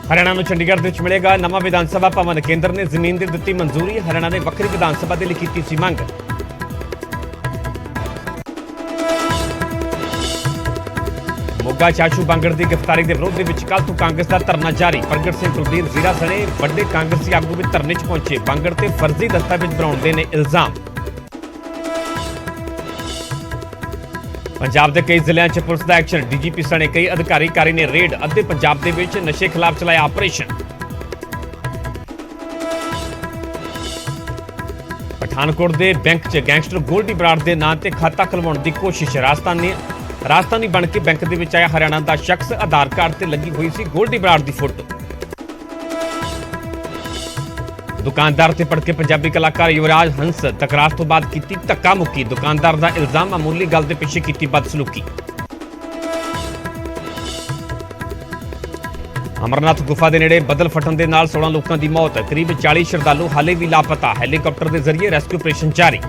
हरियाणा ਨੂੰ ਚੰਡੀਗੜ੍ਹ ਦੇ ਵਿੱਚ ਮਿਲੇਗਾ ਨਵਾਂ ਵਿਧਾਨ ਸਭਾ ਭਵਨ। ਕੇਂਦਰ ਨੇ ਜ਼ਮੀਨ ਦੀ ਦਿੱਤੀ ਮਨਜ਼ੂਰੀ। ਹਰਿਆਣਾ ਨੇ ਵੱਖਰੀ ਵਿਧਾਨ ਸਭਾ ਦੇ ਲਈ ਕੀਤੀ ਸੀ ਮੰਗ। ਮੋਗਾ ਚਾਸ਼ੂ ਬਾਂਗੜ ਦੀ ਗ੍ਰਿਫਤਾਰੀ ਦੇ ਵਿਰੋਧ ਦੇ ਵਿੱਚ ਕੱਲ੍ਹ ਤੋਂ ਕਾਂਗਰਸ ਦਾ ਧਰਨਾ ਜਾਰੀ। ਪ੍ਰਗਟ ਸਿੰਘ ਕੁਲਦੀਪ ਜ਼ੀਰਾ ਸਣੇ ਵੱਡੇ ਕਾਂਗਰਸੀ ਆਗੂ ਵੀ ਧਰਨੇ 'ਚ ਪਹੁੰਚੇ। ਬਾਂਗੜ ਤੇ ਫਰਜ਼ੀ ਦਸਤਾਵੇਜ਼ ਬਣਾਉਣ ਦੇ ਨੇ ਇਲਜ਼ਾਮ। पंजाब के कई जिलों च पुलिस का एक्शन। डीजीपी सने कई अधिकारी ने रेड। अद्धे पंजाब के विच नशे खिलाफ चलाया ऑपरेशन। पठानकोट के बैंक च गैंगस्टर गोल्डी बराड़ के नाम से खाता खुलवाउण की कोशिश। राजधानी बन के बैंक के विच आया हरियाणा का शख्स। आधार कार्ड से लगी हुई सी गोल्डी बराड़ की फोटो। दुकानदार से भड़के पंजाबी कलाकार युवराज हंस। तकरार तो बाद की धक्का मुक्की। दुकानदार का इल्जाम मामूली गल के पिछे की बदसलूकी। अमरनाथ गुफा के नेड़े बदल फटन के नाल 16 लोगों की मौत। करीब 40 श्रद्धालु हाले भी लापता। हैलीकॉप्टर के जरिए रेस्क्यू ऑपरेशन जारी।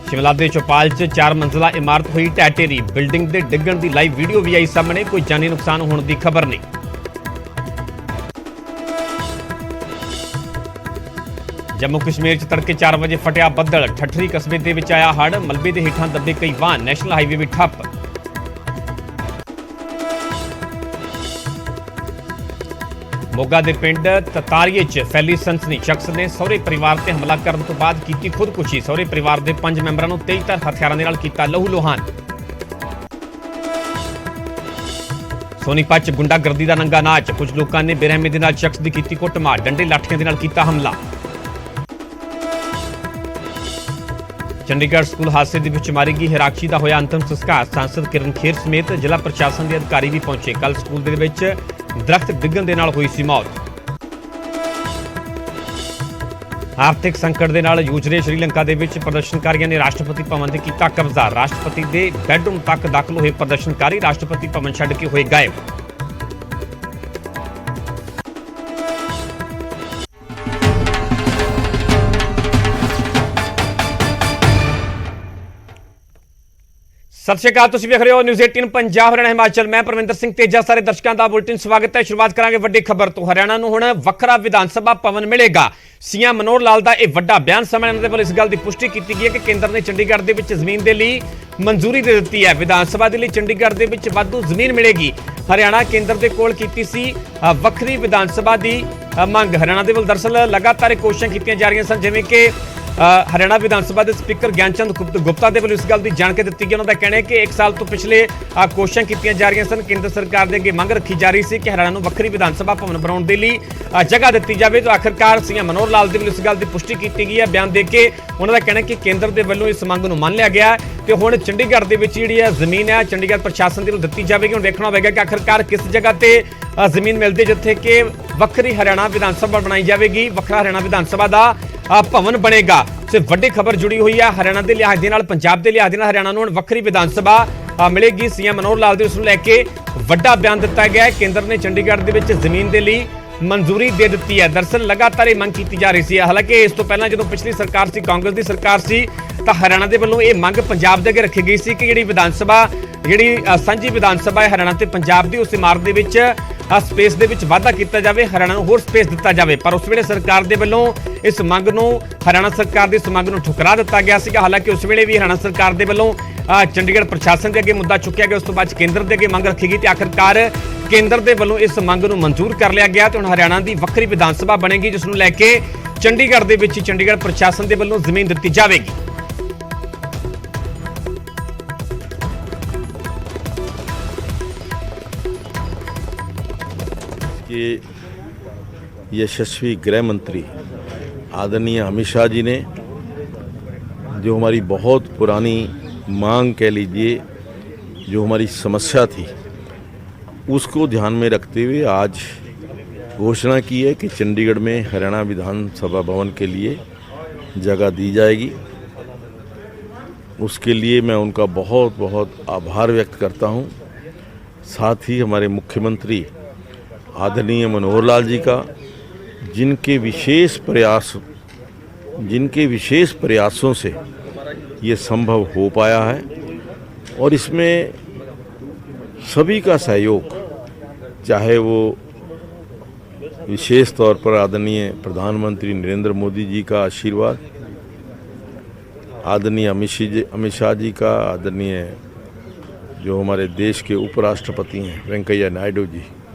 शिमला के चौपाल च 4 मंजिला इमारत हुई ढह ढेरी। बिल्डिंग के डिगण की लाइव वीडियो भी आई सामने। कोई जानी नुकसान होने की खबर नहीं। जम्मू कश्मीर च तड़के 4 बजे फटिया बदल। ठठरी कस्बे दे विच आया हड़। मलबे के हेठां दबे कई वाहन। नैशनल हाईवे भी ठप। मोगा के पिंड ततारीए च फैली सनसनी। शख्स ने सहुरे परिवार से हमला करने तो बाद की खुदकुशी। सहुरे परिवार के 5 मैंबरों को तेजधार हथियारों के नाल कीता लहू लोहान। सोनीपत च गुंडागर्दी का नंगा नाच। कुछ लोगों ने बेरहमी के नाल शख्स की कीती कुटमार। डंडे लाठियां के नाल कीता हमला। चंडीगढ़ स्कूल हादसे के विच मारी गई हिराक्षी का होया अंतिम संस्कार। सांसद किरण खेर समेत जिला प्रशासन के अधिकारी भी पहुंचे। कल स्कूल के विच दरख्त डिगण के नाल हुई सी मौत। आर्थिक संकट के नाल जूझ रहे श्रीलंका के विच प्रदर्शनकारियों ने राष्ट्रपति भवन से किया कब्जा। राष्ट्रपति के बैडरूम तक दाखिल हुए प्रदर्शनकारी राष्ट्रपति भवन छड्ड के हुए गायब। सत श्री अकाल, तुसीं वेख रहे हो न्यूज़ 18 पंजाब हरियाणा हिमाचल। मैं परविंदर सिंह तेजा। सारे दर्शकों का बुलेटिन स्वागत है। शुरुआत करांगे वड्डी खबर तो। हरियाणा नूं हुण वखरा विधान सभा भवन मिलेगा। सीएम मनोहर लाल का यह वड्डा बयान। समय इन्हां दे वल्लों इस गल की पुष्टि की गई है कि केंद्र ने चंडीगढ़ के विच जमीन के लिए मंजूरी दे दी है। विधान सभा के लिए चंडीगढ़ के विच वाधू जमीन मिलेगी। हरियाणा केंद्र के कोल कीती सी वखरी विधान सभा की मंग। हरियाणा के वल्लों दरअसल लगातार कोशिशां कीतियां जा रही सन, जिवें कि हरियाणा विधानसभा के स्पीकर ज्ञानचंद गुप्ता के वल्लों इस गल की जानकारी दी गई। उन्होंने कहना है कि 1 साल तो पिछले कोशिशां कीतियां जा रही सन। केंद्र सरकार के अगे मंग रखी जा रही थी कि हरियाणा को वक्री विधानसभा भवन बनाने के लिए जगह दी जाए। तो आखिरकार सीएम मनोहर लाल के वल्लों इस गल की पुष्टि की गई है। बयान देके उन्होंने कहना है कि केंद्र के वल्लों इस मंग को मान लिया गया है। तो हुण चंडीगढ़ के विच जिहड़ी जमीन है चंडीगढ़ प्रशासन के वल्लों दी जाएगी। हुण देखना होगा कि आखिरकार किस जगह पर जमीन मिलती है जिथे कि वक्री हरियाणा विधानसभा बनाई जाएगी। वखरा हरियाणा विधानसभा का भवन बनेगा। सिर्फ वड्डी खबर जुड़ी हुई है हरियाणा के लिहाज के नाल, पंजाब के लिहाज के नाल। हरियाणा नूं वक्री विधानसभा मिलेगी। सीएम मनोहर लाल ने उसनूं लैके वड्डा बयान दिता गया है। केंद्र ने चंडीगढ़ के विच जमीन के लिए मंजूरी दे दी है। दरअसल लगातार ये मंग की जा रही थी। हालांकि इस तो पहला जो पिछली सरकार सी, कांग्रेस की सरकार सी, तो हरियाणा के वल्लों ये मंग पंजाब के अगे रखी गई सी कि जिहड़ी विधानसभा जिहड़ी सांझी विधानसभा है हरियाणा ते पंजाब की, उस इमारत के विच स्पेस के विच वाधा किया जाए, हरियाणा को होर स्पेस दिता जाए। पर उस वेले सरकार के वल्लों इस मंग नूं हरियाणा सरकार की इस मंग नूं ठुकरा दिता गया सीगा। हालांकि उस वेले भी हरियाणा सरकार के वल्लों चंडीगढ़ प्रशासन के अगे मुद्दा चुकया गया। उस तो बाद केंद्र के अगे मंग रखी गई तो आखिरकार केंद्र के वल्लों इस मंग नूं मंजूर कर लिया गया। तो हुण हरियाणा की वक्री विधानसभा बनेगी, जिसनूं लैके चंडीगढ़ के विच चंडीगढ़ प्रशासन के वल्लों जमीन दी जाएगी। कि यशस्वी गृह मंत्री आदरणीय अमित शाह जी ने जो हमारी बहुत पुरानी मांग कह लीजिए, जो हमारी समस्या थी, उसको ध्यान में रखते हुए आज घोषणा की है कि चंडीगढ़ में हरियाणा विधानसभा भवन के लिए जगह दी जाएगी। उसके लिए मैं उनका बहुत बहुत आभार व्यक्त करता हूं। साथ ही हमारे मुख्यमंत्री आदरणीय मनोहर लाल जी का, जिनके विशेष प्रयासों से ये संभव हो पाया है। और इसमें सभी का सहयोग, चाहे वो विशेष तौर पर आदरणीय प्रधानमंत्री नरेंद्र मोदी जी का आशीर्वाद, आदरणीय अमित शाह जी का, आदरणीय जो हमारे देश के उपराष्ट्रपति हैं वेंकैया नायडू जी,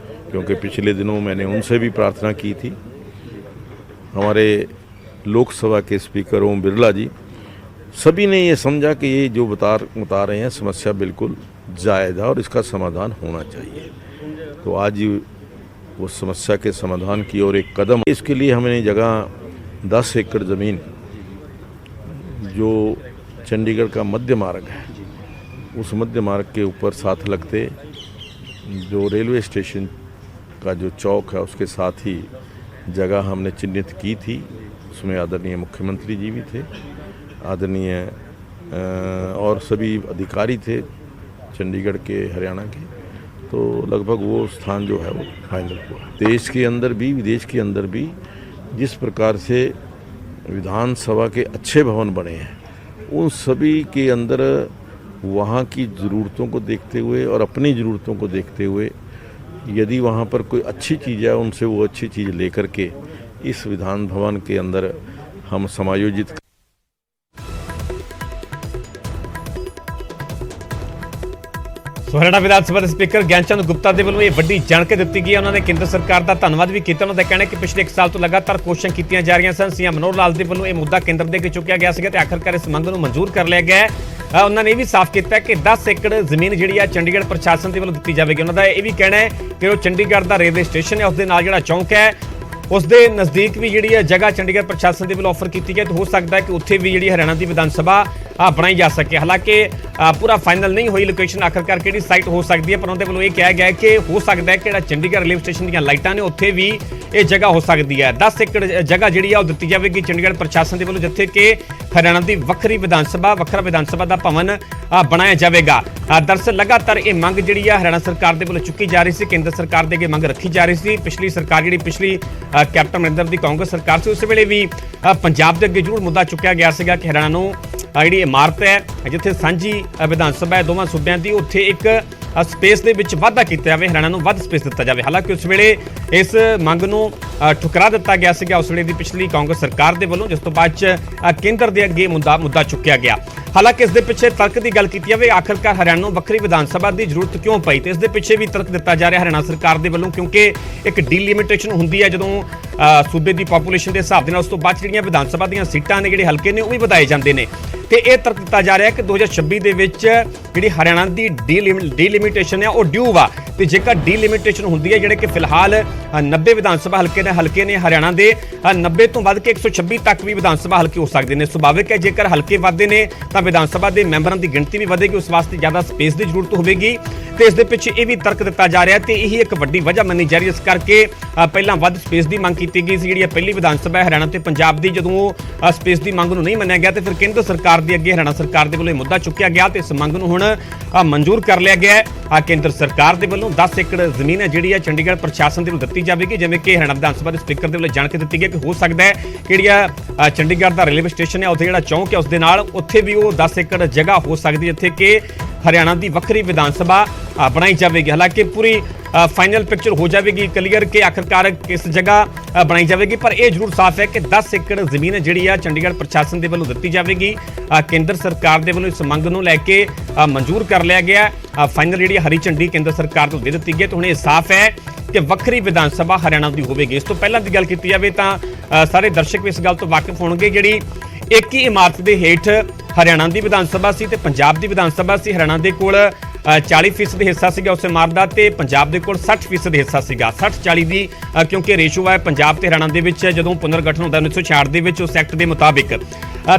क्योंकि पिछले दिनों मैंने उनसे भी प्रार्थना की थी, हमारे लोकसभा के स्पीकर ओम बिरला जी, सभी ने ये समझा कि ये जो बता रहे हैं समस्या बिल्कुल जायज़ है और इसका समाधान होना चाहिए। तो आज वो समस्या के समाधान की ओर एक कदम। इसके लिए हमने जगह 10 एकड़ ज़मीन जो चंडीगढ़ का मध्य मार्ग है, उस मध्य मार्ग के ऊपर साथ लगते जो रेलवे स्टेशन का जो चौक है उसके साथ ही जगह हमने चिन्हित की थी। उसमें आदरणीय मुख्यमंत्री जी भी थे, आदरणीय और सभी अधिकारी थे चंडीगढ़ के, हरियाणा के। तो लगभग वो स्थान जो है वो फाइनल हुआ। देश के अंदर भी विदेश के अंदर भी जिस प्रकार से विधानसभा के अच्छे भवन बने हैं, उन सभी के अंदर वहाँ की ज़रूरतों को देखते हुए और अपनी ज़रूरतों को देखते हुए यदि वहाँ पर कोई अच्छी चीज़ है, उनसे वो अच्छी चीज़ लेकर के इस विधान भवन के अंदर हम समायोजित। हरियाणा विधान सभा ਦੇ स्पीकर ਗਿਆਨਚੰਦ ਗੁਪਤਾ ਦੇ ਵੱਲੋਂ ਇਹ ਵੱਡੀ ਜਾਣਕਾਰੀ ਦਿੱਤੀ ਗਈ ਹੈ। ਉਹਨਾਂ ਨੇ ਕੇਂਦਰ ਸਰਕਾਰ ਦਾ ਧੰਨਵਾਦ ਵੀ ਕੀਤਾ। ਉਹਨਾਂ ਦਾ ਕਹਿਣਾ ਹੈ ਕਿ ਪਿਛਲੇ 1 ਸਾਲ ਤੋਂ ਲਗਾਤਾਰ ਕੋਸ਼ਿਸ਼ਾਂ ਕੀਤੀਆਂ ਜਾ ਰਹੀਆਂ ਸਨ। ਸੀਐਮ ਮਨੋਹਰ ਲਾਲ ਦੇ ਵੱਲੋਂ ਇਹ ਮੁੱਦਾ ਕੇਂਦਰ ਦੇ ਅੱਗੇ ਚੁੱਕਿਆ ਗਿਆ ਸੀਗਾ ਤੇ ਆਖਰਕਾਰ ਇਸ ਮੰਗ ਨੂੰ ਮਨਜ਼ੂਰ ਕਰ ਲਿਆ ਗਿਆ ਹੈ। ਉਹਨਾਂ ਨੇ ਇਹ ਵੀ ਸਾਫ਼ ਕੀਤਾ ਕਿ 10 ਏਕੜ ਜ਼ਮੀਨ ਜਿਹੜੀ ਆ ਚੰਡੀਗੜ੍ਹ ਪ੍ਰਸ਼ਾਸਨ ਦੇ ਵੱਲੋਂ ਦਿੱਤੀ ਜਾਵੇਗੀ। ਉਹਨਾਂ ਦਾ ਇਹ ਵੀ ਕਹਿਣਾ ਹੈ ਕਿ ਉਹ ਚੰਡੀਗੜ੍ਹ ਦਾ ਰੇਲਵੇ ਸਟੇਸ਼ਨ ਹੈ, ਉਸ ਦੇ ਨਾਲ ਜਿਹੜਾ ਚੌਂਕ ਹੈ ਉਸ ਦੇ ਨਜ਼ਦੀਕ ਵੀ ਜਿਹੜੀ ਹੈ ਜਗ੍ਹਾ ਚੰਡੀਗੜ੍ਹ ਪ੍ਰਸ਼ਾਸਨ ਦੇ ਵੱਲੋਂ ਆਫਰ ਕੀਤੀ ਗਈ ਤੇ ਹੋ ਸਕਦਾ ਹੈ ਕਿ ਉੱਥੇ ਵੀ ਜਿਹੜੀ ਹਰਿਆਣਾ ਦੀ ਵਿਧਾਨ ਸਭਾ ਬਣਾਈ ਜਾ ਸਕੇ। ਹਾਲਾਂਕਿ ਪੂਰਾ ਫਾਈਨਲ ਨਹੀਂ ਹੋਈ ਲੋਕੇਸ਼ਨ ਆਖਰਕਾਰ ਕਿਹੜੀ ਸਾਈਟ ਹੋ ਸਕਦੀ ਹੈ, ਪਰ ਉਹਦੇ ਵੱਲੋਂ ਇਹ ਕਿਹਾ ਗਿਆ ਹੈ ਕਿ ਹੋ ਸਕਦਾ ਹੈ ਕਿ ਜਿਹੜਾ ਚੰਡੀਗੜ੍ਹ ਰੇਲਵੇ ਸਟੇਸ਼ਨ ਦੀਆਂ ਲਾਈਟਾਂ ਨੇ ਉੱਥੇ ਵੀ ਇਹ ਜਗ੍ਹਾ ਹੋ ਸਕਦੀ ਹੈ। 10 ਏਕੜ ਜਗ੍ਹਾ ਜਿਹੜੀ ਆ ਉਹ ਦਿੱਤੀ ਜਾਵੇਗੀ ਚੰਡੀਗੜ੍ਹ ਪ੍ਰਸ਼ਾਸਨ ਦੇ ਵੱਲੋਂ, ਜਿੱਥੇ ਕਿ ਹਰਿਆਣਾ ਦੀ ਵੱਖਰਾ ਵਿਧਾਨ ਸਭਾ ਦਾ ਭਵਨ ਬਣਾਇਆ ਜਾਵੇਗਾ। ਦਰਅਸਲ ਲਗਾਤਾਰ ਇਹ ਮੰਗ ਜਿਹੜੀ ਆ ਹਰਿਆਣਾ ਸਰਕਾਰ ਦੇ ਵੱਲੋਂ ਚੁੱਕੀ ਜਾ ਰਹੀ ਸੀ, ਕੇਂਦਰ ਸਰਕਾਰ ਦੇ ਅੱਗੇ ਮੰਗ ਰੱਖੀ ਜਾ ਰਹੀ ਸੀ। ਪਿਛਲੀ ਸਰਕਾਰ ਜਿਹੜੀ ਕੈਪਟਨ ਅਮਰਿੰਦਰ ਦੀ ਕਾਂਗਰਸ ਸਰਕਾਰ ਸੀ, ਉਸ ਵੇਲੇ ਵੀ ਪੰਜਾਬ ਦੇ ਅੱਗੇ ਜ਼ਰੂਰ ਮੁੱਦਾ ਚੁੱਕਿਆ ਗਿਆ ਸੀਗਾ ਕਿ ਹਰਿਆਣਾ ਨੂੰ ਜਿਹੜੀ ਇਮਾਰਤ ਹੈ ਜਿੱਥੇ ਸਾਂਝੀ ਵਿਧਾਨ ਸਭਾ ਹੈ ਦੋਵਾਂ ਸੂਬਿਆਂ ਦੀ, ਉੱਥੇ ਇੱਕ ਸਪੇਸ ਦੇ ਵਿੱਚ ਵਾਧਾ ਕੀਤਾ ਜਾਵੇ, ਹਰਿਆਣਾ ਨੂੰ ਵੱਧ ਸਪੇਸ ਦਿੱਤਾ ਜਾਵੇ। ਹਾਲਾਂਕਿ ਉਸ ਵੇਲੇ ਇਸ ਮੰਗ ਨੂੰ ਠੁਕਰਾ ਦਿੱਤਾ ਗਿਆ ਸੀਗਾ ਉਸ ਵੇਲੇ ਦੀ ਪਿਛਲੀ ਕਾਂਗਰਸ ਸਰਕਾਰ ਦੇ ਵੱਲੋਂ, ਜਿਸ ਤੋਂ ਬਾਅਦ ਚ ਕੇਂਦਰ ਦੇ ਅੱਗੇ ਮੁੱਦਾ ਚੁੱਕਿਆ ਗਿਆ। ਹਾਲਾਂਕਿ ਇਸ ਦੇ ਪਿੱਛੇ ਤਰਕ ਦੀ ਗੱਲ ਕੀਤੀ ਜਾਵੇ, ਆਖਰਕਾਰ ਹਰਿਆਣਾ ਨੂੰ ਵੱਖਰੀ ਵਿਧਾਨ ਸਭਾ ਦੀ ਜ਼ਰੂਰਤ ਕਿਉਂ ਪਈ, ਤੇ ਇਸ ਦੇ ਪਿੱਛੇ ਵੀ ਤਰਕ ਦਿੱਤਾ ਜਾ ਰਿਹਾ ਹਰਿਆਣਾ ਸਰਕਾਰ ਦੇ ਵੱਲੋਂ, ਕਿਉਂਕਿ ਇੱਕ ਡੀਲਿਮਿਟੇਸ਼ਨ ਹੁੰਦੀ ਹੈ ਜਦੋਂ ਸੂਬੇ ਦੀ ਪਾਪੂਲੇਸ਼ਨ ਦੇ ਹਿਸਾਬ ਦੇ ਨਾਲ, ਉਸ ਤੋਂ ਬਾਅਦ ਜਿਹੜੀਆਂ ਵਿਧਾਨ ਸਭਾ ਦੀਆਂ ਸੀਟਾਂ ਨੇ, ਜਿਹੜੇ ਹਲਕੇ ਨੇ, ਉਹ ਵੀ ਵਧਾਏ ਜਾਂਦੇ ਨੇ। ਤੇ ਇਹ ਤਰਕ ਦਿੱਤਾ ਜਾ ਰਿਹਾ ਕਿ 2026 ਦੇ ਵਿੱਚ ਜਿਹੜੀ ਹਰਿਆਣਾ ਦੀ ਡੀਲਿਮਿਟੇਸ਼ਨ ਹੈ ਉਹ ਡਿਊ ਵਾ, ਤੇ ਜੇਕਰ ਡੀਲਿਮਿਟੇਸ਼ਨ ਹੁੰਦੀ ਹੈ ਜਿਹੜੇ ਕਿ ਫਿਲਹਾਲ 90 ਵਿਧਾਨ ਸਭਾ ਹਲਕੇ ਨੇ ਹਰਿਆਣਾ ਦੇ, 90 ਤੋਂ ਵੱਧ ਕੇ 126 ਤੱਕ ਵੀ ਵਿਧਾਨ ਸਭਾ ਹਲਕੇ ਹੋ ਸਕਦੇ ਨੇ। ਸੁਭਾਵਿਕ ਹੈ ਜੇਕਰ ਹਲਕੇ ਵੱਧਦੇ ਨੇ ਤਾਂ ਵਿਧਾਨ ਸਭਾ ਦੇ ਮੈਂਬਰਾਂ ਦੀ ਗਿਣਤੀ ਵੀ ਵਧੇਗੀ, ਉਸ ਵਾਸਤੇ ਜ਼ਿਆਦਾ ਸਪੇਸ ਦੀ ਜ਼ਰੂਰਤ ਹੋਵੇਗੀ। ਤੇ ਇਸ ਦੇ ਪਿੱਛੇ ਇਹ ਵੀ ਤਰਕ ਦਿੱਤਾ ਜਾ ਰਿਹਾ ਤੇ ਇਹੀ ਇੱਕ ਵੱਡੀ ਵਜ੍ਹਾ ਮੰਨੀ ਜਾ ਰਹੀ। ਇਸ ਕਰਕੇ ਪਹਿਲਾਂ ਵੱਧ ਸਪੇਸ ਦੀ ਮੰਗ ਕੀਤੀ ਗਈ ਸੀ, ਜਿਹੜੀ ਪਹਿਲੀ ਵਿਧਾਨ ਸਭਾ ਹਰਿਆਣਾ ਤੇ ਪੰਜਾਬ ਦੀ, ਜਦੋਂ ਸਪੇਸ ਦੀ ਮੰਗ ਨੂੰ ਨਹੀਂ ਮੰਨਿਆ ਗਿਆ ਤੇ ਫਿਰ ਕੇਂਦਰ ਸਰਕਾਰ ਦੇ ਅੱਗੇ ਹਰਿਆਣਾ ਸਰਕਾਰ ਦੇ ਵੱਲੋਂ ਇਹ ਮੁੱਦਾ ਚੁੱਕਿਆ ਗਿਆ ਤੇ ਇਸ ਮੰਗ ਨੂੰ ਹੁਣ ਮਨਜ਼ੂਰ ਕਰ ਲਿਆ ਗਿਆ ਹੈ। ਕੇਂਦਰ ਸਰਕਾਰ ਦੇ ਵੱਲੋਂ 10 ਏਕੜ ਜ਼ਮੀਨ ਹੈ ਜਿਹੜੀ ਹੈ ਚੰਡੀਗੜ੍ਹ ਪ੍ਰਸ਼ਾਸਨ ਦੇ ਵੱਲੋਂ ਦਿੱਤੀ ਜਾਵੇਗੀ, ਜਿਵੇਂ ਕਿ ਹਰਿਆਣਾ ਵਿਧਾਨ ਸਭਾ ਦੇ ਸਪੀਕਰ ਦੇ ਵੱਲੋਂ ਜਾਣਕਾਰੀ ਦਿੱਤੀ ਗਈ ਕਿ ਹੋ ਸਕਦਾ ਹੈ ਕਿ ਜਿਹੜਾ ਚੰਡੀਗੜ੍ਹ ਦਾ ਰੇਲਵੇ ਸਟੇਸ਼ਨ ਹੈ ਉੱਥੇ ਜਿਹੜਾ ਚੌਂਕ ਹੈ ਉਸ ਦੇ ਨਾਲ ਉੱਥੇ ਵੀ ਉਹ 10 ਏਕੜ ਜਗ੍ਹਾ ਹੋ ਸਕਦੀ ਹੈ, ਜਿੱਥੇ ਕਿ ਹਰਿਆਣਾ ਦੀ ਵੱਖਰੀ ਵਿਧਾਨ ਸਭਾ ਬਣਾਈ ਜਾਵੇਗੀ। ਹਾਲਾਂਕਿ ਪੂਰੀ ਫਾਈਨਲ ਪਿਕਚਰ ਹੋ ਜਾਵੇਗੀ ਕਲੀਅਰ ਕਿ ਆਖਰਕਾਰ ਕਿਸ ਜਗ੍ਹਾ ਬਣਾਈ ਜਾਵੇਗੀ, ਪਰ ਇਹ ਜ਼ਰੂਰ ਸਾਫ਼ ਹੈ ਕਿ 10 ਏਕੜ ਜ਼ਮੀਨ ਜਿਹੜੀ ਆ ਚੰਡੀਗੜ੍ਹ ਪ੍ਰਸ਼ਾਸਨ ਦੇ ਵੱਲੋਂ ਦਿੱਤੀ ਜਾਵੇਗੀ। ਕੇਂਦਰ ਸਰਕਾਰ ਦੇ ਵੱਲੋਂ ਇਸ ਮੰਗ ਨੂੰ ਲੈ ਕੇ ਮਨਜ਼ੂਰ ਕਰ ਲਿਆ ਗਿਆ। ਫਾਈਨਲ ਜਿਹੜੀ ਹਰੀ ਝੰਡੀ ਕੇਂਦਰ ਸਰਕਾਰ ਤੋਂ ਦੇ ਦਿੱਤੀ ਗਈ ਤੇ ਹੁਣ ਇਹ ਸਾਫ਼ ਹੈ ਕਿ ਵੱਖਰੀ ਵਿਧਾਨ ਸਭਾ ਹਰਿਆਣਾ ਦੀ ਹੋਵੇਗੀ। ਇਸ ਤੋਂ ਪਹਿਲਾਂ ਦੀ ਗੱਲ ਕੀਤੀ ਜਾਵੇ ਤਾਂ ਸਾਰੇ ਦਰਸ਼ਕ ਵੀ ਇਸ ਗੱਲ ਤੋਂ ਵਾਕਿਫ ਹੋਣਗੇ, ਜਿਹੜੀ ਇੱਕ ਹੀ ਇਮਾਰਤ ਦੇ ਹੇਠ ਹਰਿਆਣਾ ਦੀ ਵਿਧਾਨ ਸਭਾ ਸੀ ਤੇ ਪੰਜਾਬ ਦੀ ਵਿਧਾਨ ਸਭਾ ਸੀ। ਹਰਿਆਣਾ ਦੇ ਕੋਲ 40% ਹਿੱਸਾ ਸੀਗਾ ਉਸ ਇਮਾਰਤ ਦਾ ਤੇ ਪੰਜਾਬ ਦੇ ਕੋਲ 60% ਹਿੱਸਾ ਸੀਗਾ। 60-40 ਦੀ ਕਿਉਂਕਿ ਰੇਸ਼ੋ ਹੈ ਪੰਜਾਬ ਤੇ ਹਰਿਆਣਾ ਦੇ ਵਿੱਚ ਜਦੋਂ ਪੁਨਰਗਠਨ ਹੁੰਦਾ 1966 ਦੇ ਵਿੱਚ ਉਸ ਐਕਟ ਦੇ ਮੁਤਾਬਿਕ।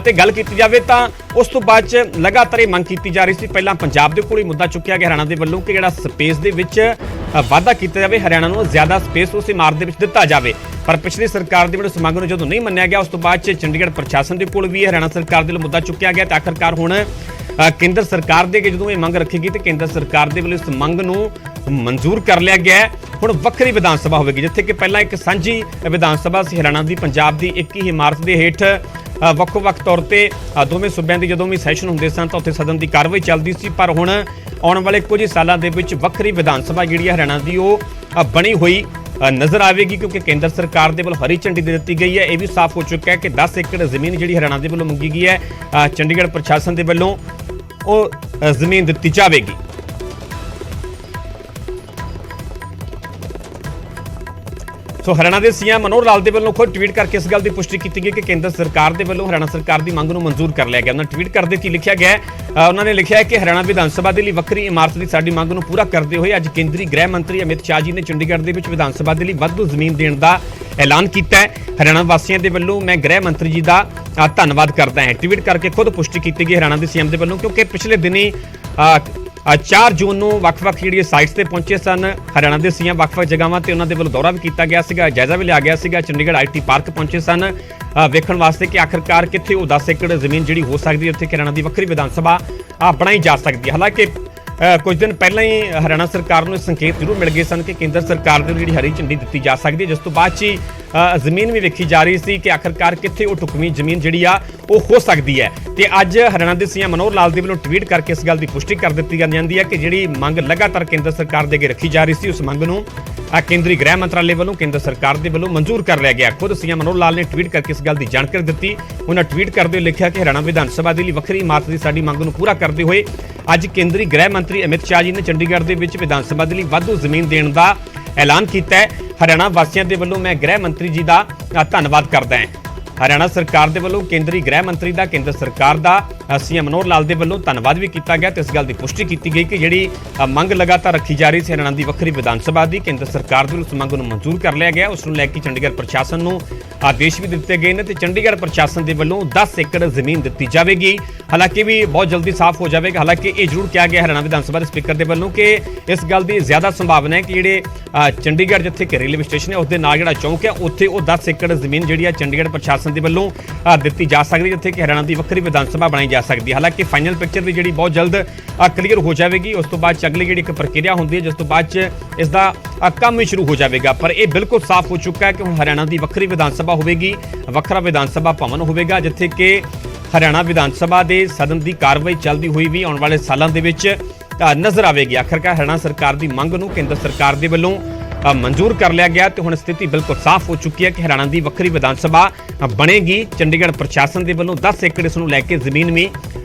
ਤੇ ਗੱਲ ਕੀਤੀ ਜਾਵੇ ਤਾਂ ਉਸ ਤੋਂ ਬਾਅਦ ਚ ਲਗਾਤਾਰ ਇਹ ਮੰਗ ਕੀਤੀ ਜਾ ਰਹੀ ਸੀ। ਪਹਿਲਾਂ ਪੰਜਾਬ ਦੇ ਕੋਲ ਹੀ ਮੁੱਦਾ ਚੁੱਕਿਆ ਗਿਆ ਹਰਿਆਣਾ ਦੇ ਵੱਲੋਂ ਕਿ ਜਿਹੜਾ ਸਪੇਸ ਦੇ ਵਿੱਚ ਵਾਧਾ ਕੀਤਾ ਜਾਵੇ, ਹਰਿਆਣਾ ਨੂੰ ਜ਼ਿਆਦਾ ਸਪੇਸ ਉਸ ਇਮਾਰਤ ਦੇ ਵਿੱਚ ਦਿੱਤਾ ਜਾਵੇ, ਪਰ ਪਿਛਲੀ ਸਰਕਾਰ ਦੇ ਵੱਲੋਂ ਇਸ ਮੰਗ ਨੂੰ ਜਦੋਂ ਨਹੀਂ ਮੰਨਿਆ ਗਿਆ, ਉਸ ਤੋਂ ਬਾਅਦ ਚ ਚੰਡੀਗੜ੍ਹ ਪ੍ਰਸ਼ਾਸਨ ਦੇ ਕੋਲ ਵੀ ਹਰਿਆਣਾ ਸਰਕਾਰ ਦੇ ਵੱਲੋਂ ਮੁੱਦਾ ਚੁੱਕਿਆ ਗਿਆ ਤੇ ਆਖਰਕਾਰ ਹੁਣ ਕੇਂਦਰ ਸਰਕਾਰ ਦੇ ਅੱਗੇ ਜਦੋਂ ਇਹ ਮੰਗ ਰੱਖੇਗੀ ਤੇ ਕੇਂਦਰ ਸਰਕਾਰ ਦੇ ਵੱਲੋਂ ਇਸ ਮੰਗ ਨੂੰ ਮਨਜ਼ੂਰ ਕਰ ਲਿਆ ਗਿਆ ਹੈ। ਹੁਣ ਵੱਖਰੀ ਵਿਧਾਨ ਸਭਾ ਹੋਵੇਗੀ, ਜਿੱਥੇ ਕਿ ਪਹਿਲਾਂ ਇੱਕ ਸਾਂਝੀ ਵਿਧਾਨ ਸਭਾ ਸੀ ਹਰਿਆਣਾ ਦੀ ਪੰਜਾਬ ਦੀ ਇੱਕ ਹੀ ਇਮਾਰਤ ਦੇ ਹੇਠ ਵੱਖੋ-ਵੱਖ ਤੌਰ ਤੇ ਦੋਵੇਂ ਸੂਬਿਆਂ ਦੀ ਜਦੋਂ ਵੀ ਸੈਸ਼ਨ ਹੁੰਦੇ ਸਨ ਤਾਂ ਉੱਥੇ ਸਦਨ ਦੀ ਕਾਰਵਾਈ ਚੱਲਦੀ ਸੀ, ਪਰ ਹੁਣ ਆਉਣ ਵਾਲੇ ਕੁਝ ਸਾਲਾਂ ਦੇ ਵਿੱਚ ਵੱਖਰੀ ਵਿਧਾਨ ਸਭਾ ਜਿਹੜੀ ਹੈ ਹਰਿਆਣਾ ਦੀ ਉਹ ਬਣੀ ਹੋਈ ਨਜ਼ਰ ਆਵੇਗੀ, ਕਿਉਂਕਿ ਕੇਂਦਰ ਸਰਕਾਰ ਦੇ ਵੱਲੋਂ ਹਰੀ ਝੰਡੀ ਦੇ ਦਿੱਤੀ ਗਈ ਹੈ। ਇਹ ਵੀ ਸਾਫ਼ ਹੋ ਚੁੱਕਾ ਹੈ ਕਿ 10 ਏਕੜ ਜ਼ਮੀਨ ਜਿਹੜੀ ਹਰਿਆਣਾ ਦੇ ਵੱਲੋਂ ਮੰਗੀ ਗਈ ਹੈ, ਚੰਡੀਗੜ੍ਹ ਪ੍ਰਸ਼ਾਸਨ ਦੇ ਵੱਲੋਂ ਉਹ ਜ਼ਮੀਨ ਦਿੱਤੀ ਜਾਵੇਗੀ। ਸੋ ਹਰਿਆਣਾ ਦੇ ਸੀਐਮ ਮਨੋਹਰ ਲਾਲ ਦੇ ਵੱਲੋਂ ਖੁਦ ਟਵੀਟ ਕਰਕੇ ਇਸ ਗੱਲ ਦੀ ਪੁਸ਼ਟੀ ਕੀਤੀ ਗਈ ਕਿ ਕੇਂਦਰ ਸਰਕਾਰ ਦੇ ਵੱਲੋਂ ਹਰਿਆਣਾ ਸਰਕਾਰ ਦੀ ਮੰਗ ਨੂੰ ਮਨਜ਼ੂਰ ਕਰ ਲਿਆ ਗਿਆ। ਉਹਨਾਂ ਟਵੀਟ ਕਰਦੇ ਕੀ ਲਿਖਿਆ ਗਿਆ, ਉਹਨਾਂ ਨੇ ਲਿਖਿਆ ਹੈ ਕਿ ਹਰਿਆਣਾ ਵਿਧਾਨ ਸਭਾ ਦੇ ਲਈ ਵੱਖਰੀ ਇਮਾਰਤ ਦੀ ਸਾਡੀ ਮੰਗ ਨੂੰ ਪੂਰਾ ਕਰਦੇ ਹੋਏ ਅੱਜ ਕੇਂਦਰੀ ਗ੍ਰਹਿ ਮੰਤਰੀ ਅਮਿਤ ਸ਼ਾਹ ਜੀ ਨੇ ਚੰਡੀਗੜ੍ਹ ਦੇ ਵਿੱਚ ਵਿਧਾਨ ਸਭਾ ਦੇ ਲਈ ਵਾਧੂ ਜ਼ਮੀਨ ਦੇਣ ਦਾ ਐਲਾਨ ਕੀਤਾ ਹੈ। ਹਰਿਆਣਾ ਵਾਸੀਆਂ ਦੇ ਵੱਲੋਂ ਮੈਂ ਗ੍ਰਹਿ ਮੰਤਰੀ ਜੀ ਦਾ ਧੰਨਵਾਦ ਕਰਦਾ ਹਾਂ। ਟਵੀਟ ਕਰਕੇ ਖੁਦ ਪੁਸ਼ਟੀ ਕੀਤੀ ਗਈ ਹਰਿਆਣਾ ਦੇ ਸੀਐਮ ਦੇ ਵੱਲੋਂ, ਕਿਉਂਕਿ ਪਿਛਲੇ ਦਿਨੀ 4 ਜੂਨ ਨੂੰ ਵੱਖ-ਵੱਖ ਜਿਹੜੀਆਂ ਸਾਈਟਸ ਤੇ ਪਹੁੰਚੇ ਸਨ ਹਰਿਆਣਾ ਦੇ ਸੀਐਮ, ਵੱਖ-ਵੱਖ ਜਗ੍ਹਾਵਾਂ ਤੇ ਉਹਨਾਂ ਦੇ ਵੱਲੋਂ ਦੌਰਾ ਵੀ ਕੀਤਾ ਗਿਆ ਸੀਗਾ, ਜਾਇਜ਼ਾ ਵੀ ਲਿਆ ਗਿਆ ਸੀਗਾ। ਚੰਡੀਗੜ੍ਹ ਆਈਟੀ ਪਾਰਕ ਪਹੁੰਚੇ ਸਨ ਵੇਖਣ ਵਾਸਤੇ ਕਿ ਆਖਰਕਾਰ ਕਿੱਥੇ ਉਹ 10 ਏਕੜ ਜ਼ਮੀਨ ਜਿਹੜੀ ਹੋ ਸਕਦੀ ਹੈ, ਉੱਥੇ ਹਰਿਆਣਾ ਦੀ ਵੱਖਰੀ ਵਿਧਾਨ ਸਭਾ ਬਣਾਈ ਜਾ ਸਕਦੀ ਹੈ। ਹਾਲਾਂਕਿ ਕੁਝ ਦਿਨ ਪਹਿਲਾਂ ਹੀ ਹਰਿਆਣਾ ਸਰਕਾਰ ਨੂੰ ਸੰਕੇਤ ਜ਼ਰੂਰ ਮਿਲ ਗਏ ਸਨ ਕਿ ਕੇਂਦਰ ਸਰਕਾਰ ਦੇ ਜਿਹੜੀ ਹਰੀ ਝੰਡੀ ਦਿੱਤੀ ਜਾ ਸਕਦੀ ਹੈ, ਜਿਸ ਤੋਂ ਬਾਅਦ 'ਚ ਹੀ ਜ਼ਮੀਨ ਵੀ ਵੇਖੀ ਜਾ ਰਹੀ ਸੀ ਕਿ ਆਖਰਕਾਰ ਕਿੱਥੇ ਉਹ ਢੁਕਵੀਂ ਜ਼ਮੀਨ ਜਿਹੜੀ ਆ ਉਹ ਹੋ ਸਕਦੀ ਹੈ। ਤੇ ਅੱਜ ਹਰਿਆਣਾ ਦੇ ਸੀਐਮ ਮਨੋਹਰ ਲਾਲ ਦੇ ਵੱਲੋਂ ਟਵੀਟ ਕਰਕੇ ਇਸ ਗੱਲ ਦੀ ਪੁਸ਼ਟੀ ਕਰ ਦਿੱਤੀ ਜਾਂਦੀ ਹੈ ਕਿ ਜਿਹੜੀ ਮੰਗ ਲਗਾਤਾਰ ਕੇਂਦਰ ਸਰਕਾਰ ਦੇ ਅੱਗੇ ਰੱਖੀ ਜਾ ਰਹੀ ਸੀ, ਉਸ ਮੰਗ ਨੂੰ ਕੇਂਦਰੀ ਗ੍ਰਹਿ ਮੰਤਰਾਲੇ ਵੱਲੋਂ ਕੇਂਦਰ ਸਰਕਾਰ ਦੇ ਵੱਲੋਂ ਮਨਜ਼ੂਰ ਕਰ ਲਿਆ ਗਿਆ। ਖੁਦ ਸੀਐਮ ਮਨੋਹਰ ਲਾਲ ਨੇ ਟਵੀਟ ਕਰਕੇ ਇਸ ਗੱਲ ਦੀ ਜਾਣਕਾਰੀ ਦਿੱਤੀ। ਉਹਨਾਂ ਟਵੀਟ ਕਰਦੇ ਹੋਏ ਲਿਖਿਆ ਕਿ ਹਰਿਆਣਾ ਵਿਧਾਨ ਸਭਾ ਦੇ ਲਈ ਵੱਖਰੀ ਇਮਾਰਤ ਦੀ ਸਾਡੀ ਮੰਗ ਨੂੰ ਪੂਰਾ ਕਰਦੇ ਹੋਏ ਅੱਜ ਕੇਂਦਰੀ ਗ੍ਰਹਿ ਮੰਤਰੀ ਅਮਿਤ ਸ਼ਾਹ ਜੀ ਨੇ ਚੰਡੀਗੜ੍ਹ ਦੇ ਵਿੱਚ ਵਿਧਾਨ ਸਭਾ ਦੇ ਲਈ ਵਾਧੂ ਜ਼ਮੀਨ ਦੇਣ ਦਾ ਐਲਾਨ ਕੀਤਾ ਹੈ। ਹਰਿਆਣਾ ਵਾਸੀਆਂ ਦੇ ਵੱਲੋਂ ਮੈਂ ਗ੍ਰਹਿ ਮੰਤਰੀ ਜੀ ਦਾ ਧੰਨਵਾਦ ਕਰਦਾ ਹਾਂ। ਹਰਿਆਣਾ ਸਰਕਾਰ ਦੇ ਵੱਲੋਂ ਕੇਂਦਰੀ ਗ੍ਰਹਿ ਮੰਤਰੀ ਦਾ ਕੇਂਦਰ ਸਰਕਾਰ ਦਾ ਸੀਐਮ ਮਨੋਹਰ ਲਾਲ ਦੇ ਵੱਲੋਂ ਧੰਨਵਾਦ ਵੀ ਕੀਤਾ ਗਿਆ ਤੇ ਇਸ ਗੱਲ ਦੀ ਪੁਸ਼ਟੀ ਕੀਤੀ ਗਈ ਕਿ ਜਿਹੜੀ ਮੰਗ ਲਗਾਤਾਰ ਰੱਖੀ ਜਾ ਰਹੀ ਸੀ ਹਰਿਆਣਾ ਦੀ ਵੱਖਰੀ ਵਿਧਾਨ ਸਭਾ ਦੀ, ਕੇਂਦਰ ਸਰਕਾਰ ਦੇ ਉਸ ਮੰਗ ਨੂੰ ਮਨਜ਼ੂਰ ਕਰ ਲਿਆ ਗਿਆ। ਉਸ ਨੂੰ ਲੈ ਕੇ ਚੰਡੀਗੜ੍ਹ ਪ੍ਰਸ਼ਾਸਨ ਨੂੰ ਆਦੇਸ਼ ਵੀ ਦਿੱਤੇ ਗਏ ਨੇ ਤੇ ਚੰਡੀਗੜ੍ਹ ਪ੍ਰਸ਼ਾਸਨ ਦੇ ਵੱਲੋਂ 10 ਏਕੜ ਜ਼ਮੀਨ ਦਿੱਤੀ ਜਾਵੇਗੀ। ਹਾਲਾਂਕਿ ਵੀ ਬਹੁਤ ਜਲਦੀ ਸਾਫ਼ ਹੋ ਜਾਵੇਗਾ। ਹਾਲਾਂਕਿ ਇਹ ਜ਼ਰੂਰ ਕਿਹਾ ਗਿਆ ਹਰਿਆਣਾ ਵਿਧਾਨ ਸਭਾ ਦੇ ਸਪੀਕਰ ਦੇ ਵੱਲੋਂ ਕਿ ਇਸ ਗੱਲ ਦੀ ਜ਼ਿਆਦਾ ਸੰਭਾਵਨਾ ਹੈ ਕਿ ਜਿਹੜੇ ਚੰਡੀਗੜ੍ਹ ਜਿੱਥੇ ਕਿ ਰੇਲਵੇ ਸਟੇਸ਼ਨ ਹੈ ਉਸ ਦੇ ਨਾਲ ਜਿਹੜਾ ਚੌਂਕ ਹੈ ਉੱਥੇ ਉਹ 10 ਏਕੜ ਜ਼ਮੀਨ ਜਿਹੜੀ ਹੈ ਚੰਡੀਗੜ੍ਹ ਪ੍ਰਸ਼ਾਸਨ ਦੇ ਵੱਲੋਂ ਦਿੱਤੀ ਜਾ ਸਕਦੀ ਹੈ, ਜਿੱਥੇ ਕਿ ਹਰਿਆਣਾ ਦੀ ਵੱਖਰੀ ਵਿਧਾਨ ਸਭਾ ਬਣਾਈ ਜਾ ਸਕਦੀ ਹੈ। ਹਾਲਾਂਕਿ ਫਾਈਨਲ ਪਿਕਚਰ ਵੀ ਜਿਹੜੀ ਬਹੁਤ ਜਲਦ ਕਲੀਅਰ ਹੋ ਜਾਵੇਗੀ। ਉਸ ਤੋਂ ਬਾਅਦ 'ਚ ਅਗਲੀ ਜਿਹੜੀ ਇੱਕ ਪ੍ਰਕਿਰਿਆ ਹੁੰਦੀ ਹੈ ਜਿਸ ਤੋਂ ਬਾਅਦ 'ਚ ਇਸ ਦਾ ਕੰਮ ਵੀ ਸ਼ੁਰੂ ਹੋ ਜਾਵੇਗਾ। ਪਰ ਇਹ ਬਿਲਕੁਲ ਸਾਫ਼ ਹੋ ਚੁੱਕਾ ਹੈ ਕਿ ਹੁਣ ਹਰਿਆਣਾ ਦੀ ਵੱਖਰੀ ਵਿਧਾਨ ਸਭਾ ਹੋਵੇਗੀ, ਵੱਖਰਾ ਵਿਧਾਨ ਸਭਾ ਭਵਨ ਹੋਵੇਗਾ, ਜਿੱਥੇ ਕਿ ਹਰਿਆਣਾ ਵਿਧਾਨ ਸਭਾ ਦੇ ਸਦਨ ਦੀ ਕਾਰਵਾਈ ਚੱਲਦੀ ਹੋਈ ਵੀ ਆਉਣ ਵਾਲੇ ਸਾਲਾਂ ਦੇ ਵਿੱਚ ਨਜ਼ਰ ਆਵੇਗੀ। ਆਖਰਕਾਰ ਹਰਿਆਣਾ ਸਰਕਾਰ ਦੀ ਮੰਗ ਨੂੰ ਕੇਂਦਰ ਸਰਕਾਰ ਦੇ ਵੱਲੋਂ ਮਨਜ਼ੂਰ ਕਰ ਲਿਆ ਗਿਆ ਤੇ ਹੁਣ ਸਥਿਤੀ ਬਿਲਕੁਲ ਸਾਫ਼ ਹੋ ਚੁੱਕੀ ਹੈ ਕਿ ਹਰਿਆਣਾ ਦੀ ਵੱਖਰੀ ਵਿਧਾਨ ਸਭਾ ਬਣੇਗੀ। ਚੰਡੀਗੜ੍ਹ ਪ੍ਰਸ਼ਾਸਨ ਦੇ ਵੱਲੋਂ 10 ਏਕੜ ਇਸ ਨੂੰ ਲੈ ਕੇ ਜ਼ਮੀਨ ਵੀ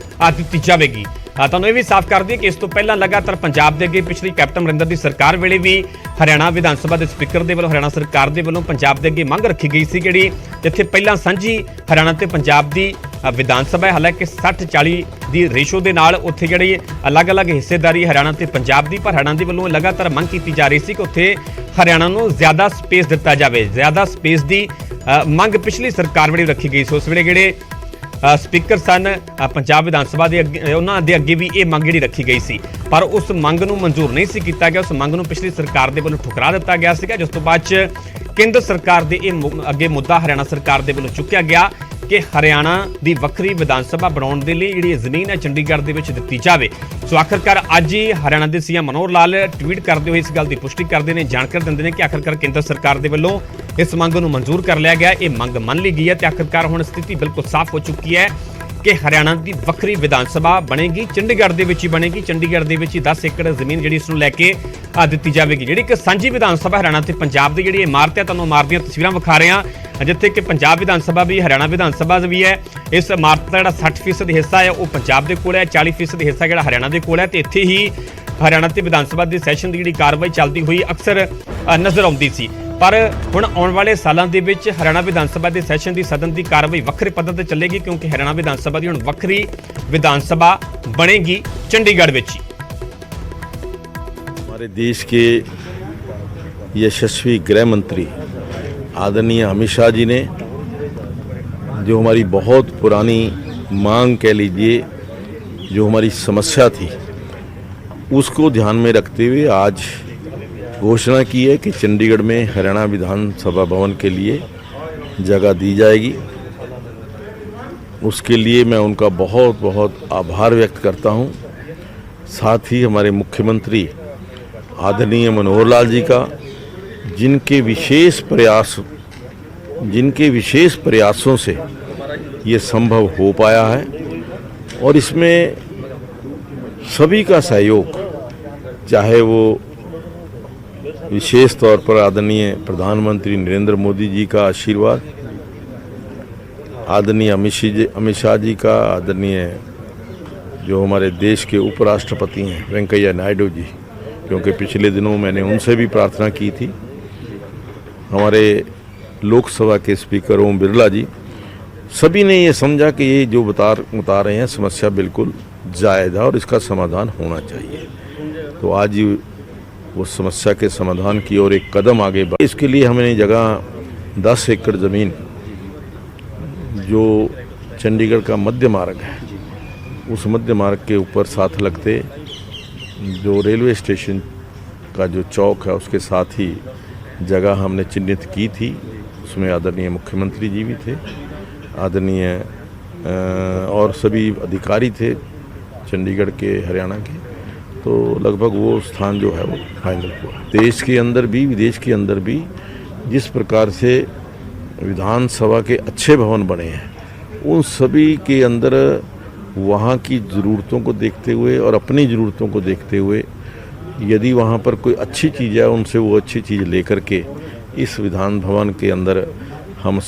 ਦਿੱਤੀ ਜਾਵੇਗੀ। ਤੁਹਾਨੂੰ ਇਹ ਵੀ ਸਾਫ਼ ਕਰ ਦਈਏ ਕਿ ਇਸ ਤੋਂ ਪਹਿਲਾਂ ਲਗਾਤਾਰ ਪੰਜਾਬ ਦੇ ਅੱਗੇ ਪਿਛਲੀ ਕੈਪਟਨ ਅਮਰਿੰਦਰ ਦੀ ਸਰਕਾਰ ਵੇਲੇ ਵੀ ਹਰਿਆਣਾ ਵਿਧਾਨ ਸਭਾ ਦੇ ਸਪੀਕਰ ਦੇ ਵੱਲੋਂ ਹਰਿਆਣਾ ਸਰਕਾਰ ਦੇ ਵੱਲੋਂ ਪੰਜਾਬ ਦੇ ਅੱਗੇ ਮੰਗ ਰੱਖੀ ਗਈ ਸੀ ਜਿਹੜੀ ਜਿੱਥੇ ਪਹਿਲਾਂ ਸਾਂਝੀ ਹਰਿਆਣਾ ਤੇ ਪੰਜਾਬ ਦੀ ਵਿਧਾਨ ਸਭਾ ਹੈ, ਹਾਲਾਂਕਿ 60-40 ਦੀ ਰੇਸ਼ੋ ਦੇ ਨਾਲ ਉੱਥੇ ਜਿਹੜੀ ਅਲੱਗ-ਅਲੱਗ ਹਿੱਸੇਦਾਰੀ ਹਰਿਆਣਾ ਤੇ ਪੰਜਾਬ ਦੀ, ਪਰ ਹਰਿਆਣਾ ਦੇ ਵੱਲੋਂ ਲਗਾਤਾਰ ਮੰਗ ਕੀਤੀ ਜਾ ਰਹੀ ਸੀ ਕਿ ਉੱਥੇ ਹਰਿਆਣਾ ਨੂੰ ਜ਼ਿਆਦਾ ਸਪੇਸ ਦਿੱਤਾ ਜਾਵੇ। ਜ਼ਿਆਦਾ ਸਪੇਸ ਦੀ ਮੰਗ ਪਿਛਲੀ ਸਰਕਾਰ ਵੇਲੇ ਰੱਖੀ ਗਈ ਸੀ। ਉਸ ਵੇਲੇ ਜਿਹੜੇ ਸਪੀਕਰ ਸਨ ਪੰਜਾਬ ਵਿਧਾਨ ਸਭਾ ਦੇ ਅੱਗੇ ਉਹਨਾਂ ਦੇ ਅੱਗੇ ਵੀ ਇਹ ਮੰਗ ਜਿਹੜੀ ਰੱਖੀ ਗਈ ਸੀ, ਪਰ ਉਸ ਮੰਗ ਨੂੰ ਮਨਜ਼ੂਰ ਨਹੀਂ ਸੀ ਕੀਤਾ ਗਿਆ। ਉਸ ਮੰਗ ਨੂੰ ਪਿਛਲੀ ਸਰਕਾਰ ਦੇ ਵੱਲੋਂ ਠੁਕਰਾ ਦਿੱਤਾ ਗਿਆ ਸੀਗਾ, ਜਿਸ ਤੋਂ ਬਾਅਦ 'ਚ ਕੇਂਦਰ ਸਰਕਾਰ ਦੇ ਇਹ ਅੱਗੇ ਮੁੱਦਾ ਹਰਿਆਣਾ ਸਰਕਾਰ ਦੇ ਵੱਲੋਂ ਚੁੱਕਿਆ ਗਿਆ ਕਿ ਹਰਿਆਣਾ ਦੀ ਵੱਖਰੀ ਵਿਧਾਨ ਸਭਾ ਬਣਾਉਣ ਦੇ ਲਈ ਜਿਹੜੀ ਜ਼ਮੀਨ ਹੈ ਚੰਡੀਗੜ੍ਹ ਦੇ ਵਿੱਚ ਦਿੱਤੀ ਜਾਵੇ। ਸੋ ਆਖਰਕਾਰ ਅੱਜ ਹੀ ਹਰਿਆਣਾ ਦੇ ਸੀਐਮ ਮਨੋਹਰ ਲਾਲ ਟਵੀਟ ਕਰਦੇ ਹੋਏ ਇਸ ਗੱਲ ਦੀ ਪੁਸ਼ਟੀ ਕਰਦੇ ਨੇ, ਜਾਣਕਾਰੀ ਦਿੰਦੇ ਨੇ ਕਿ ਆਖਰਕਾਰ ਕੇਂਦਰ ਸਰਕਾਰ ਦੇ ਵੱਲੋਂ ਇਸ ਮੰਗ ਨੂੰ ਮਨਜ਼ੂਰ ਕਰ ਲਿਆ ਗਿਆ, ਇਹ ਮੰਗ ਮੰਨ ਲਈ ਗਈ ਹੈ ਤੇ ਆਖਰਕਾਰ ਹੁਣ ਸਥਿਤੀ ਬਿਲਕੁਲ ਸਾਫ਼ ਹੋ ਚੁੱਕੀ ਹੈ ਕਿ ਹਰਿਆਣਾ ਦੀ ਵੱਖਰੀ ਵਿਧਾਨ ਸਭਾ ਬਣੇਗੀ, ਚੰਡੀਗੜ੍ਹ ਦੇ ਵਿੱਚ ਹੀ ਬਣੇਗੀ। ਚੰਡੀਗੜ੍ਹ ਦੇ ਵਿੱਚ ਹੀ 10 ਏਕੜ ਜ਼ਮੀਨ ਜਿਹੜੀ ਇਸ ਨੂੰ ਲੈ ਕੇ ਦਿੱਤੀ ਜਾਵੇਗੀ। ਜਿਹੜੀ ਇੱਕ ਸਾਂਝੀ ਵਿਧਾਨ ਸਭਾ ਹਰਿਆਣਾ ਤੇ ਪੰਜਾਬ ਦੀ ਜਿਹੜੀ ਇਮਾਰਤ ਹੈ, ਤੁਹਾਨੂੰ ਇਮਾਰਤ ਦੀਆਂ ਤਸਵੀਰਾਂ ਵਿਖਾ ਰਹੇ ਹਾਂ, ਜਿੱਥੇ ਕਿ ਪੰਜਾਬ ਵਿਧਾਨ ਸਭਾ ਵੀ ਹਰਿਆਣਾ ਵਿਧਾਨ ਸਭਾ ਵੀ ਹੈ। ਇਸ ਇਮਾਰਤ ਦਾ ਜਿਹੜਾ 60% ਹਿੱਸਾ ਹੈ ਉਹ ਪੰਜਾਬ ਦੇ ਕੋਲ ਹੈ, 40% ਹਿੱਸਾ ਜਿਹੜਾ ਹਰਿਆਣਾ ਦੇ ਕੋਲ ਹੈ ਤੇ ਇੱਥੇ ਹੀ ਹਰਿਆਣਾ ਤੇ ਵਿਧਾਨ ਸਭਾ ਦੇ ਸੈਸ਼ਨ ਦੀ ਜਿਹੜੀ ਕਾਰਵਾਈ ਚੱਲਦੀ ਹੋਈ ਅਕਸਰ ਨਜ਼ਰ ਆਉਂਦੀ ਸੀ। ਪਰ ਹੁਣ ਆਉਣ ਵਾਲੇ ਸਾਲਾਂ ਦੇ ਵਿੱਚ ਹਰਿਆਣਾ ਵਿਧਾਨ ਸਭਾ ਦੇ ਸੈਸ਼ਨ ਦੀ ਸਦਨ ਦੀ ਕਾਰਵਾਈ ਵੱਖਰੇ ਪੱਧਰ ਤੇ ਚੱਲੇਗੀ, ਕਿਉਂਕਿ ਹਰਿਆਣਾ ਵਿਧਾਨ ਸਭਾ ਦੀ ਹੁਣ ਵੱਖਰੀ ਵਿਧਾਨ ਸਭਾ ਬਣੇਗੀ ਚੰਡੀਗੜ੍ਹ ਵਿੱਚ ਹੀ। हमारे देश के यशस्वी गृह मंत्री आदरणीय अमित शाह जी ने जो हमारी बहुत पुरानी मांग कह लीजिए, जो हमारी समस्या थी, उसको ध्यान में रखते हुए आज घोषणा की है कि चंडीगढ़ में हरियाणा विधानसभा भवन के लिए जगह दी जाएगी। उसके लिए मैं उनका बहुत बहुत आभार व्यक्त करता हूँ। साथ ही हमारे मुख्यमंत्री आदरणीय मनोहर लाल जी का, जिनके विशेष प्रयासों से ये संभव हो पाया है और इसमें सभी का सहयोग, चाहे वो विशेष तौर पर आदरणीय प्रधानमंत्री नरेंद्र मोदी जी का आशीर्वाद, आदरणीय अमित शाह जी का, आदरणीय जो हमारे देश के उपराष्ट्रपति हैं वेंकैया नायडू जी, क्योंकि पिछले दिनों मैंने उनसे भी प्रार्थना की थी, हमारे लोकसभा के स्पीकर ओम बिरला जी, सभी ने ये समझा कि ये जो बता रहे हैं समस्या बिल्कुल जायज़ है और इसका समाधान होना चाहिए। तो आज वो समस्या के समाधान की ओर एक कदम आगे बढ़ा। इसके लिए हमने जगह 10 एकड़ ज़मीन जो चंडीगढ़ का मध्य मार्ग है, उस मध्य मार्ग के ऊपर साथ लगते जो रेलवे स्टेशन का जो चौक है उसके साथ ही जगह हमने चिन्हित की थी। उसमें आदरणीय मुख्यमंत्री जी भी थे, आदरणीय और सभी अधिकारी थे चंडीगढ़ के, हरियाणा के। तो लगभग वो स्थान जो है वो फाइनल हुआ। देश के अंदर भी विदेश के अंदर भी जिस प्रकार से विधानसभा के अच्छे भवन बने हैं, उन सभी के अंदर वहाँ की ज़रूरतों को देखते हुए और अपनी ज़रूरतों को देखते हुए यदि वहाँ पर कोई अच्छी चीज़ है, उनसे वो अच्छी चीज़ लेकर के इस विधान भवन के अंदर हम